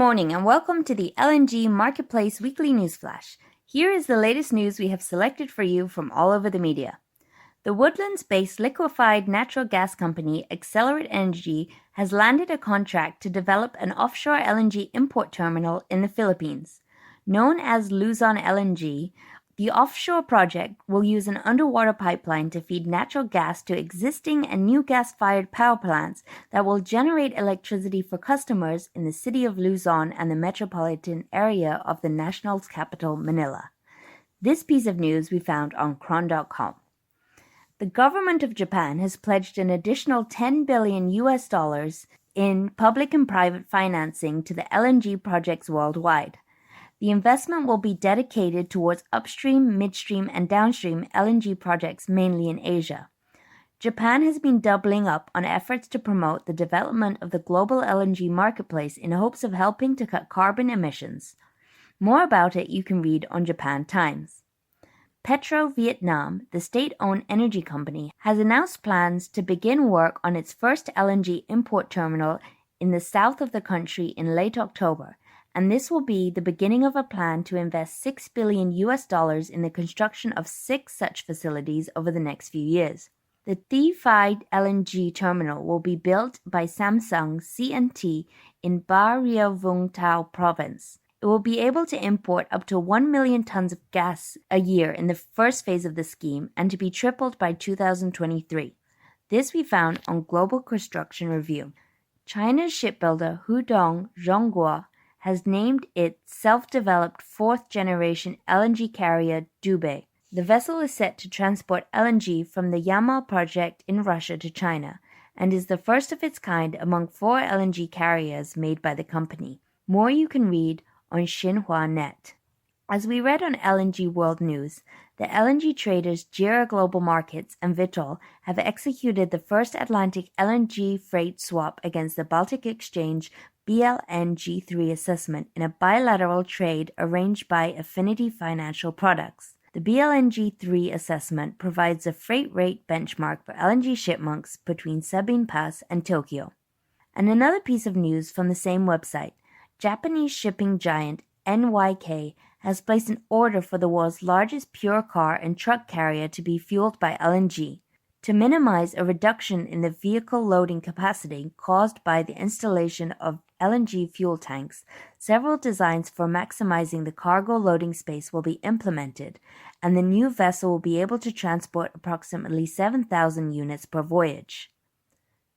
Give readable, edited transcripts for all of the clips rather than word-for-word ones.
morning and welcome to the LNG Marketplace Weekly News Flash. Here is the latest news we have selected for you from all over the media. The Woodlands-based liquefied natural gas company Accelerate Energy has landed a contract to develop an offshore LNG import terminal in the Philippines. Known as Luzon LNG, the offshore project will use an underwater pipeline to feed natural gas to existing and new gas-fired power plants that will generate electricity for customers in the city of Luzon and the metropolitan area of the national capital, Manila. This piece of news we found on Kron.com. The government of Japan has pledged an additional $10 billion in public and private financing to the LNG projects worldwide. The investment will be dedicated towards upstream, midstream, and downstream LNG projects mainly in Asia. Japan has been doubling up on efforts to promote the development of the global LNG marketplace in hopes of helping to cut carbon emissions. More about it you can read on Japan Times. Petro Vietnam, the state-owned energy company, has announced plans to begin work on its first LNG import terminal in the south of the country in late October. And this will be the beginning of a plan to invest $6 billion in the construction of 6 such facilities over the next few years. The T-FIDE LNG terminal will be built by Samsung C&T in Bà Rịa Vũng Tàu province. It will be able to import up to 1 million tons of gas a year in the first phase of the scheme and to be tripled by 2023. This we found on Global Construction Review. China's shipbuilder Hudong Zhonghua has named its self-developed 4th-generation LNG carrier Dubé. The vessel is set to transport LNG from the Yamal project in Russia to China and is the first of its kind among 4 LNG carriers made by the company. More you can read on Xinhua Net. As we read on LNG World News, the LNG traders JIRA Global Markets and Vitol have executed the first Atlantic LNG freight swap against the Baltic Exchange BLNG3 assessment in a bilateral trade arranged by Affinity Financial Products. The BLNG3 assessment provides a freight rate benchmark for LNG shipments between Sabine Pass and Tokyo. And another piece of news from the same website, Japanese shipping giant NYK has placed an order for the world's largest pure car and truck carrier to be fueled by LNG. To minimize a reduction in the vehicle loading capacity caused by the installation of LNG fuel tanks, several designs for maximizing the cargo loading space will be implemented, and the new vessel will be able to transport approximately 7,000 units per voyage.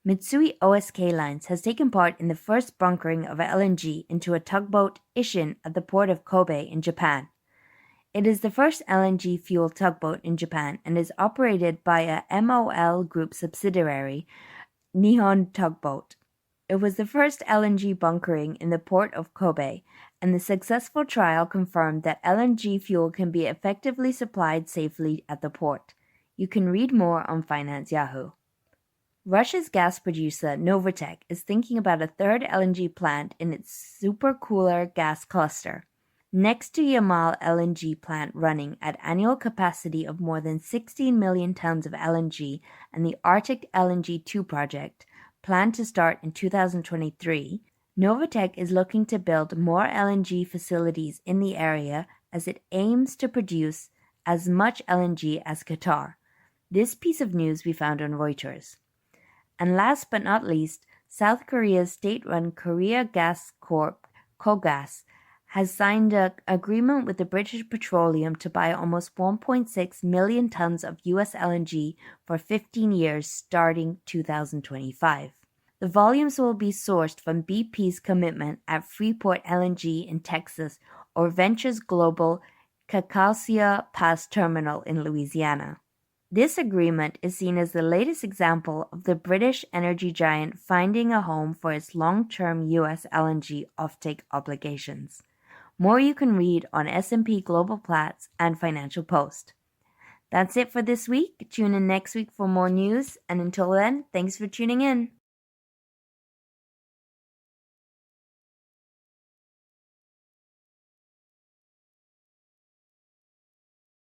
Mitsui O.S.K. Lines has taken part in the first bunkering of LNG into a tugboat Ishin at the port of Kobe in Japan. It is the first LNG-fueled tugboat in Japan and is operated by a MOL Group subsidiary, Nihon Tugboat. It was the first LNG bunkering in the port of Kobe, and the successful trial confirmed that LNG fuel can be effectively supplied safely at the port. You can read more on Finance Yahoo. Russia's gas producer Novatek is thinking about a third LNG plant in its supercooler gas cluster. Next to Yamal LNG plant running at annual capacity of more than 16 million tons of LNG and the Arctic LNG 2 project, planned to start in 2023, Novatek is looking to build more LNG facilities in the area as it aims to produce as much LNG as Qatar. This piece of news we found on Reuters. And last but not least, South Korea's state-run Korea Gas Corp, KOGAS, has signed an agreement with the British Petroleum to buy almost 1.6 million tons of U.S. LNG for 15 years starting 2025. The volumes will be sourced from BP's commitment at Freeport LNG in Texas or Venture's global Calcasieu Pass terminal in Louisiana. This agreement is seen as the latest example of the British energy giant finding a home for its long-term U.S. LNG offtake obligations. More you can read on S&P Global Platts and Financial Post. That's it for this week. Tune in next week for more news, and until then, thanks for tuning in.